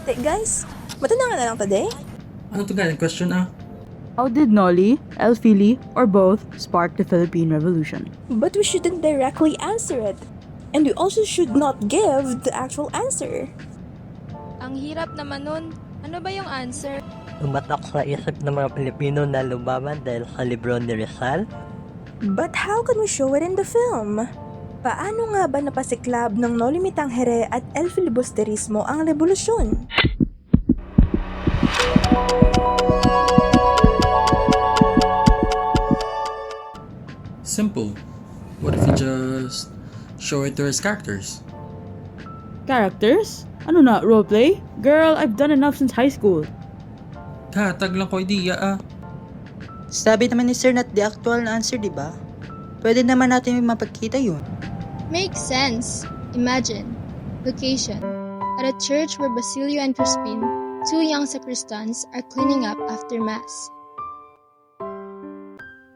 Hey guys, matanangan na lang today? Ano to guys? Question How did Nolly, Elfili, or both spark the Philippine Revolution? But we shouldn't directly answer it. And we also should not give the actual answer. Ang hirap naman nun. Ano ba yung answer? Tumatak sa isip ng mga Pilipino na lumaban dahil sa libro ni Rizal? But how can we show it in the film? Paano nga ba napasiklab ng Noli Me Tangere at El Filibusterismo ang revolusyon? Simple. What if you just show it to his characters? Characters? Ano na, roleplay? Girl, I've done enough since high school. Tag lang ko idea Sabi naman ni Sir not the actual na answer, di ba? Pwede naman natin mapagkita yun. Makes sense. Imagine. Location. At a church where Basilio and Crispin, two young sacristans, are cleaning up after Mass.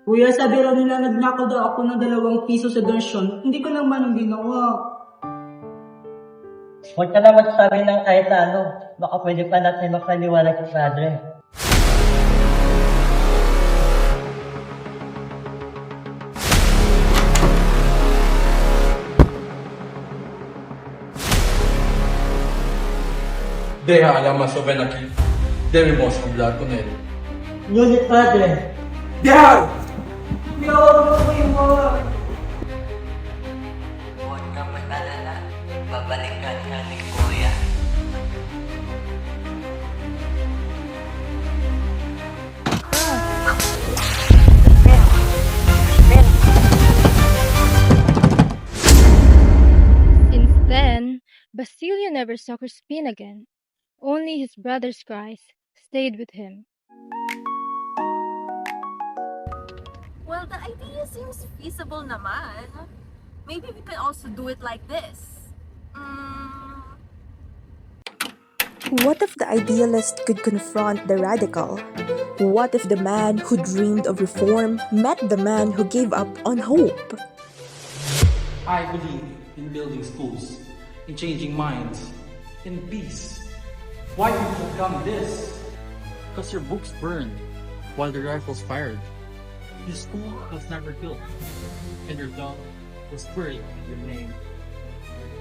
Kuya, sabi raw nila nagnakaw daw ako ng 2 piso sa donasyon. Hindi ko naman ang ginawa. Huwag ka na magsabi ng kahit ano. Baka pwede pa natin makaliwanag sa padre. Deja alla más ven aquí. Debemos hablar con él. Ngunit padre, ¡Deja! huwag kang mag-alala. Babalikan ka ni Kuya. Since then, Basilio never saw Crispin again. Only his brother's cries stayed with him. Well, the idea seems feasible naman. Maybe we can also do it like this. What if the idealist could confront the radical? What if the man who dreamed of reform met the man who gave up on hope? I believe in building schools, in changing minds, in peace. Why did you come this? Because your books burned while the rifles fired. Your school was never built, and your dog was buried in your name.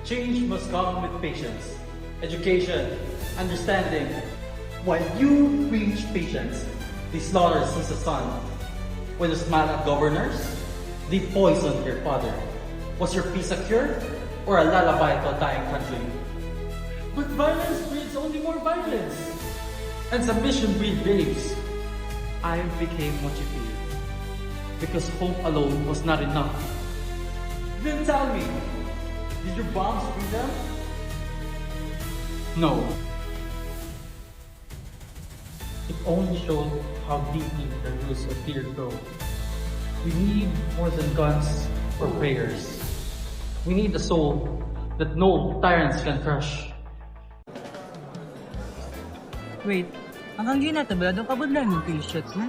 Change must come with patience, education, understanding. While you preach patience, they slaughter sees a son. When you smile at governors, they poison your father. Was your peace a cure, or a lullaby to a dying country? But violence breeds only more violence, and submission breeds babes. I became what you feared, because hope alone was not enough. Then tell me, did your bombs free them? No. It only showed how deeply the roots of fear grow. We need more than guns or prayers. We need a soul that no tyrants can crush. Wait, hanggang yun natin ba? Doon ka ba lang yung t-shirt mo?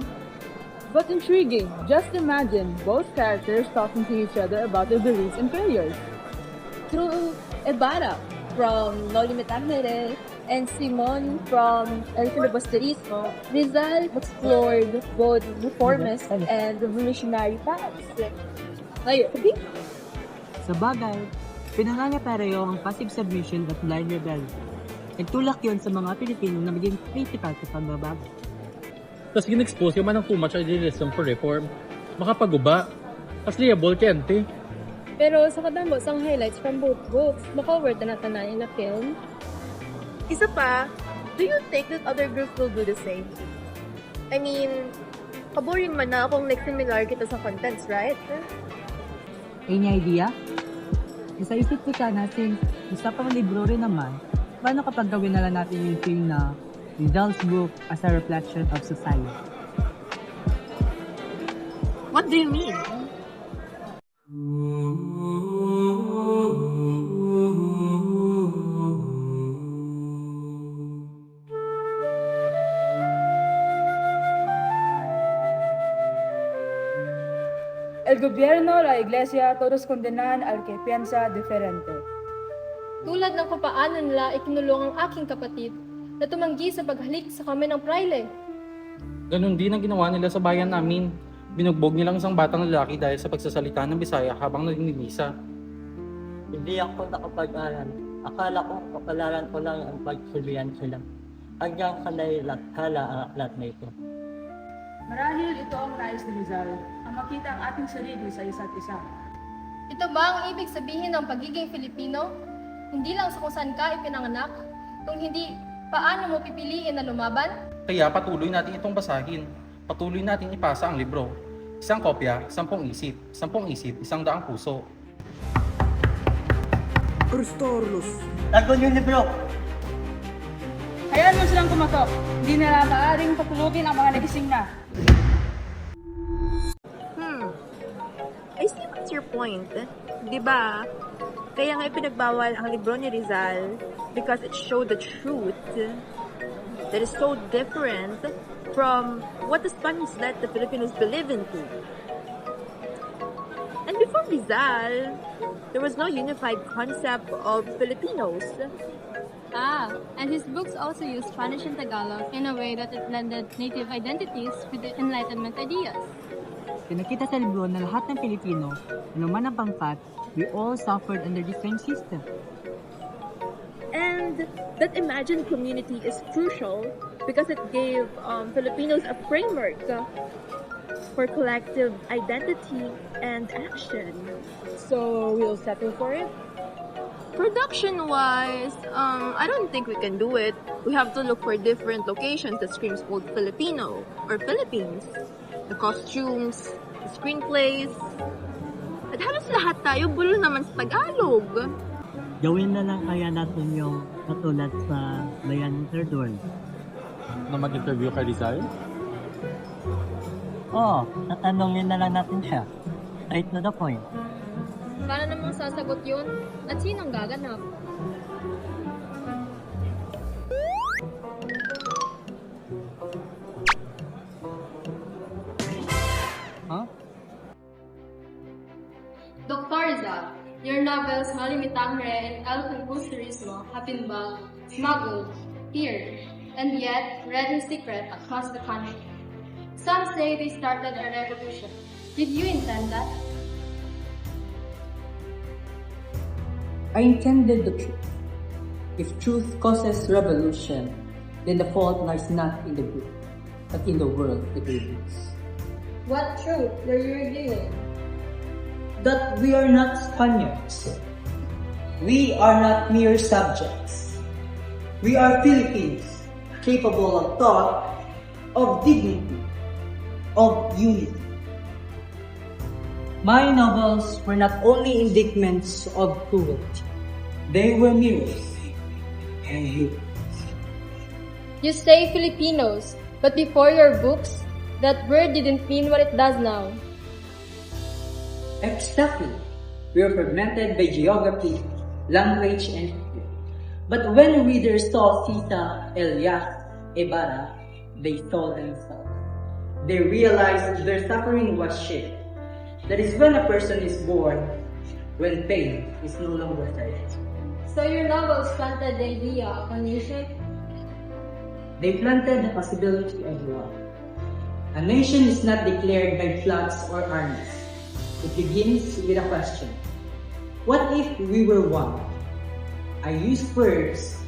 But intriguing. Just imagine both characters talking to each other about their beliefs and failures. Through Ibarra from Noli Me Tangere and Simon from El Filibusterismo, Rizal explored both reformist and revolutionary paths. Ngayon, Sa bagay, pinanganga pareho ang passive submission at blind rebellion. Nagtulak yun sa mga Pilipino na maging critical sa pagbabago. Tapos gin-expose yung manang too much idealism for reform. Makapaguba. As liable kente. pero sa kadambot sang highlights from both books, maka-worth na natanayan na film. Isa pa, do you think that other groups will do the same? I mean, kaboring man na kung similar kita sa contents, right? Any idea? Sa isip ko sana, since isa pang libro rin naman, paano kapag gawin na lang natin yung film na Rizal's book as a reflection of society? What do you mean? El gobierno, la iglesia, todos condenan al que piensa diferente. Tulad ng kung paano nila ikinulong ang aking kapatid, na tumanggi sa paghalik sa kami ng praile. Ganon din ang ginawa nila sa bayan namin. Binugbog nilang isang batang lalaki dahil sa pagsasalita ng Bisaya habang nagmimisa. Hindi ako nakapag-aral. Akala ko kapalaran ko lang ang pagsulian sila. Hanggang kalay-lathala ang aklat na ito. Marahil ito ang nais ni Rizal, ang makita ang ating sarili sa isa't isa. Ito ba ang ibig sabihin ng pagiging Filipino? Hindi lang sa kung saan ka ipinanganak, kung hindi, paano mo pipiliin na lumaban? Kaya patuloy natin itong basahin. Patuloy natin ipasa ang libro. Isang kopya, 10 isip. 10 isip, 100 puso. Tagon yung libro! Hayaan mo silang kumatok. Hindi nila maaaring patulugin ang mga nagising na. I see what's your point. Di ba? Kaya nga ipinagbawal ang libro ni Rizal because it showed the truth that is so different from what the Spaniards let the Filipinos believe into. And before Rizal, there was no unified concept of Filipinos. And his books also use Spanish and Tagalog in a way that it blended native identities with the Enlightenment ideas. Pinakita sa libro na lahat ng Pilipino, ano man ang pangkat, we all suffered under the same system. And that imagined community is crucial because it gave Filipinos a framework for collective identity and action. So, we'll settle for it? Production-wise, I don't think we can do it. We have to look for different locations that screams both Filipino or Philippines. The costumes, the screenplays. At halos lahat tayo bulo naman sa Tagalog. Gawin na lang kaya natin yung katulad sa Bayan ng Third World. Na mag-interview kay Rizal? Oo, tatanungin na lang natin siya. Straight to the point. Paano namang sasagot yun? At sinong gaganap? Huh? Dr. Rizal, your novels Mali Mitangre and El Composerismo have been bugged, smuggled, here, and yet read in secret across the country. Some say they started a revolution. Did you intend that? I intended the truth. If truth causes revolution, then the fault lies not in the book, but in the world it reveals. What truth were you revealing? That we are not Spaniards. We are not mere subjects. We are Filipinos, capable of thought, of dignity, of unity. My novels were not only indictments of cruelty, they were mirrors and heroes. You say Filipinos, but before your books, that word didn't mean what it does now. Exactly. We are fragmented by geography, language, and history. But when readers saw Sita Elias Ibarra, they saw themselves. They realized their suffering was shared. That is when a person is born, when pain is no longer felt. So your novels planted the idea of a nation? They planted the possibility of war. A nation is not declared by flags or armies. It begins with a question. What if we were one? I use words,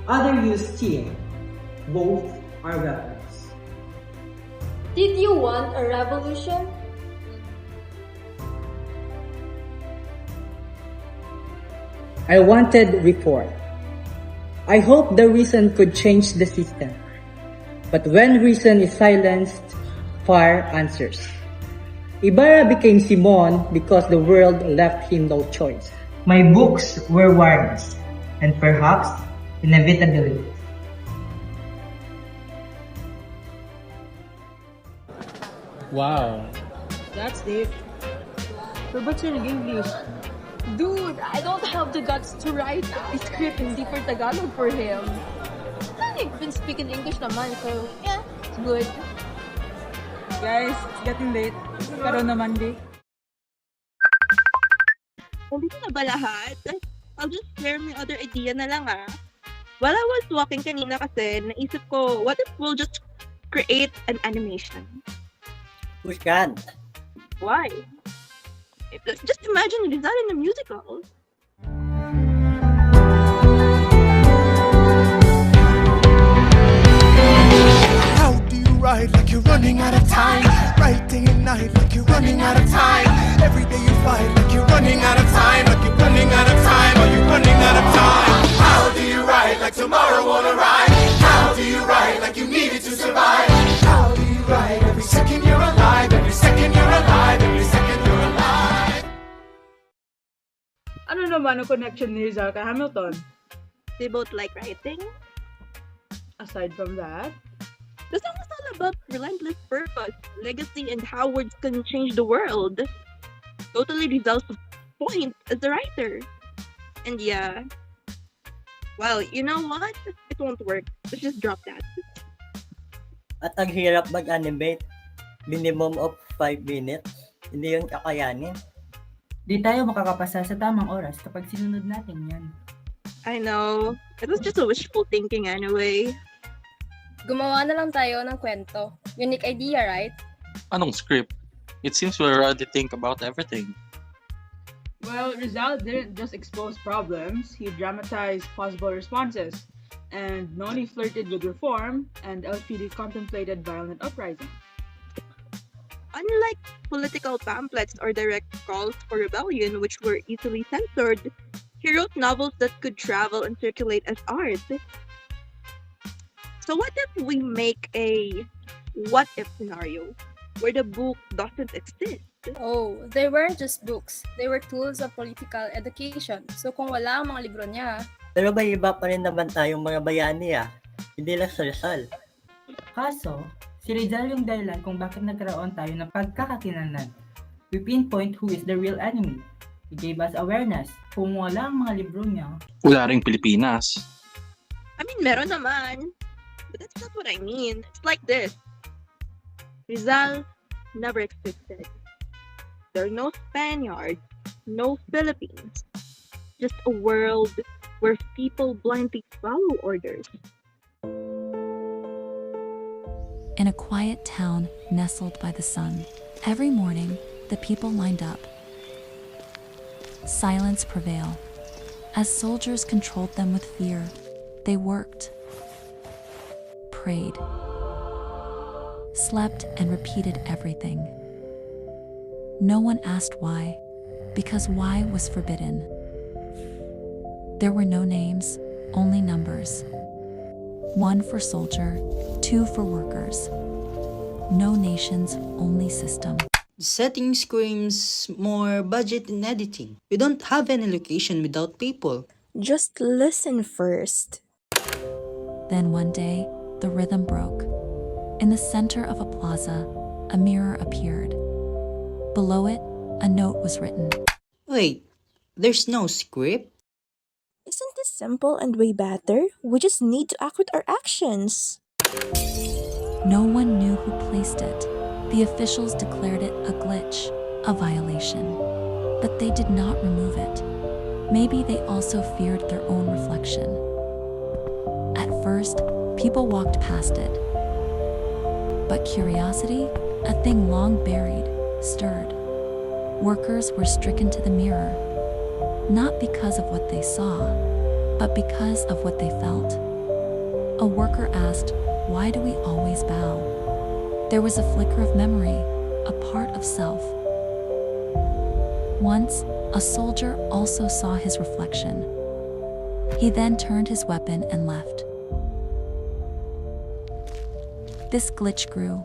others use steel. Both are weapons. Did you want a revolution? I wanted reform. I hoped the reason could change the system. But when reason is silenced, fire answers. Ibarra became Simon because the world left him no choice. My books were warnings, and perhaps inevitability. Wow. That's deep. Pero ba't siya nag-English? Dude, I don't have the guts to write a script hindi for Tagalog for him. I've been speaking English naman, so yeah, it's good. Guys, it's getting late. Pero naman di. Hindi ko na ba lahat? I'll just share my other idea na lang ah. While I was walking kanina kasi, naisip ko, what if we'll just create an animation? We can. Why? Just imagine Rizal in a musical. How do you ride like you're running out of time? Right day and night like you're running out of time. Every day you fight like you're running out of time. Like you're running out of time. Are you running out of time? How do you ride like tomorrow won't arrive? How do you ride like you needed to survive? How do you ride every second you're alive? Every second you're alive. Every second you're alive. Ano naman ang connection ni Rizal kay Hamilton? They both like writing. Aside from that, The song is all about relentless purpose, legacy, and how words can change the world. Totally Rizal's point as a writer. And yeah, well, you know what? It won't work. Let's just drop that. At ang hirap mag-animate. Minimum of 5 minutes. Hindi yun kakayanin. Di tayo makakapasa sa tamang oras kapag sinunod natin yan. I know. It was just a wishful thinking anyway. Gumawa na lang tayo ng kwento. Unique idea, right? Anong script? It seems we already think about everything. well, Rizal didn't just expose problems, he dramatized possible responses. And Noni flirted with reform, and LPD contemplated violent uprising. Unlike political pamphlets or direct calls for rebellion, which were easily censored, he wrote novels that could travel and circulate as art. So what if we make a what-if scenario where the book doesn't exist? Oh, they weren't just books. They were tools of political education. So kung wala ang mga libro niya, Pero may iba pa rin naman tayong mga bayani Hindi lang sa Rizal. Kaso, si Rizal yung dahilan kung bakit nagkaroon tayo ng pagkakakilanlan. We pinpoint who is the real enemy. He gave us awareness. Kung wala ang mga libro niya, Wala ring Pilipinas. I mean, meron naman. But that's not what I mean. It's like this. Rizal never existed. There are no Spaniards, no Philippines. Just a world where people blindly follow orders. In a quiet town nestled by the sun, every morning the people lined up. Silence prevailed. As soldiers controlled them with fear, they worked, prayed, slept, and repeated everything. No one asked why, because why was forbidden. There were no names, only numbers. 1 for soldier, 2 for workers. No nations, only system. The setting screams more budget in editing. We don't have any location without people. Just listen first. Then one day, the rhythm broke. In the center of a plaza, a mirror appeared. Below it, a note was written. Wait, there's no script? Isn't this simple and way better? We just need to act with our actions. No one knew who placed it. The officials declared it a glitch, a violation. But they did not remove it. Maybe they also feared their own reflection. At first, people walked past it. But curiosity, a thing long buried, stirred. Workers were stricken to the mirror, not because of what they saw, but because of what they felt. A worker asked, "Why do we always bow?" There was a flicker of memory, a part of self. Once, a soldier also saw his reflection. He then turned his weapon and left. This glitch grew.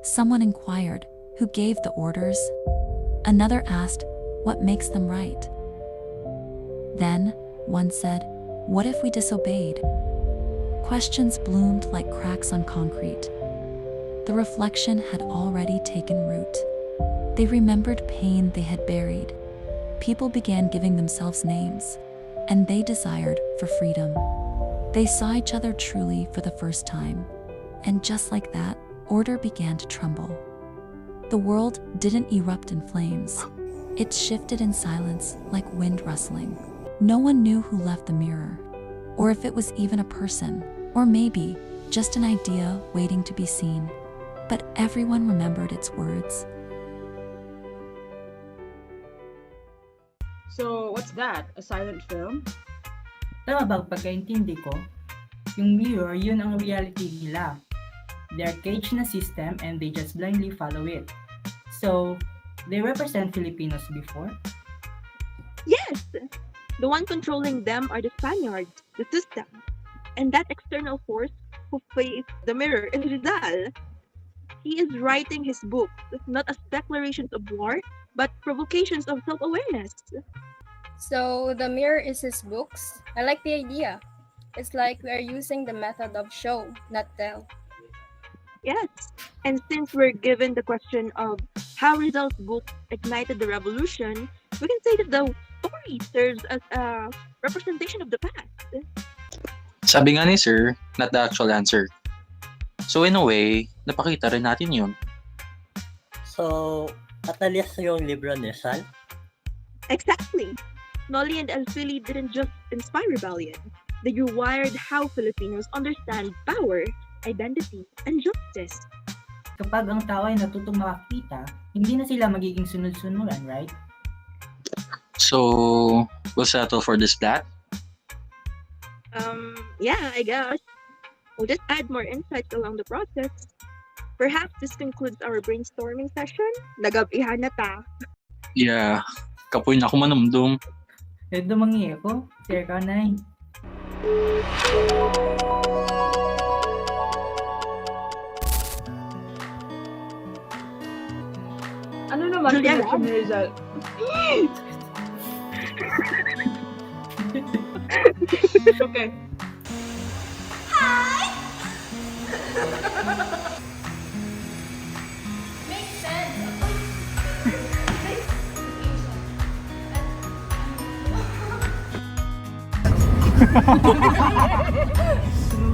Someone inquired, who gave the orders? Another asked, what makes them right? Then, one said, what if we disobeyed? Questions bloomed like cracks on concrete. The reflection had already taken root. They remembered pain they had buried. People began giving themselves names, and they desired for freedom. They saw each other truly for the first time, and just like that, order began to tremble. The world didn't erupt in flames. It shifted in silence like wind rustling. No one knew who left the mirror. or if it was even a person, or maybe just an idea waiting to be seen. But everyone remembered its words. So, what's that? A silent film? Tama bang pagkaintindi ko? Yung mirror, yun ang reality nila. They're caged na system and they just blindly follow it. So, they represent Filipinos before? Yes! The one controlling them are the Spaniards, the system. And that external force who faced the mirror is Rizal. He is writing his books not as declarations of war, but provocations of self-awareness. So the mirror is his books? I like the idea. It's like we are using the method of show, not tell. Yes, and since we're given the question of how Rizal's book ignited the revolution, we can say that the story serves as a representation of the past. Sabi nga ni Sir, not the actual answer. So in a way, napakita rin natin yun. So, katalyas yung libro ni Rizal? Exactly. Noli and Elfili didn't just inspire rebellion. They rewired how Filipinos understand power, identity, and justice. Kapag ang tao ay natutong makakita, hindi na sila magiging sunod-sunuran, right? So, we'll settle for this flat? Yeah, I guess. We'll just add more insights along the process. Perhaps this concludes our brainstorming session. Nagabihan na ta. Yeah, kapoy na ako manumdum. Ito mangi ako, Sir Kanay. Ano naman Julia, connection ni Rizal? Okay. Makes sense.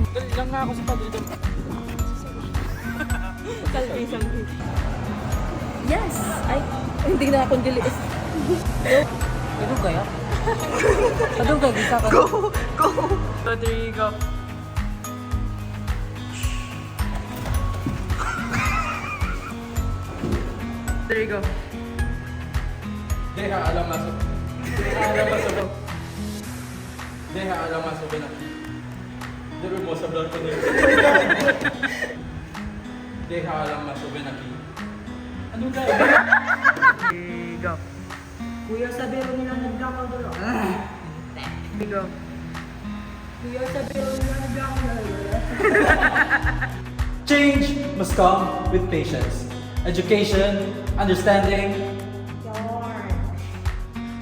Dali lang nga ako sa padre doon. Yes! Ay, hindi na akong dilis. Ano kaya? Ano kaya? Gisa ka? Go! Rodrigo. Rodrigo. Deja a la maso. Deja a la maso. Deja a la maso, ven aquí. Debemos hablar con él. Deja a la maso, ven aquí. Ano ka? Rodrigo. Kuya, sabero nila nagkakagulo. Rodrigo. Kuya, sabero nila nagkakagulo. Change must come with patience. Education, understanding.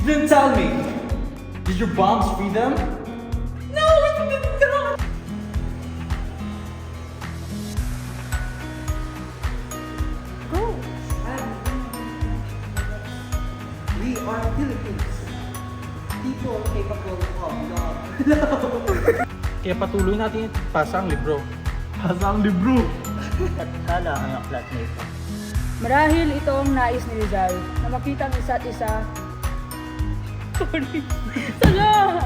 Then tell me, did your bombs free them? No, it did not! Go! We are Philippines. People capable of love. Kaya patuloy natin pasa ang libro. Pasa ang libro! At kala ang aklat na ito. Marahil ito ang nais ni Rizal na makita ang isa't isa. Sorry. Sala!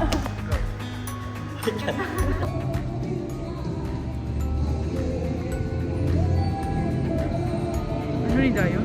Ano ni Dayo?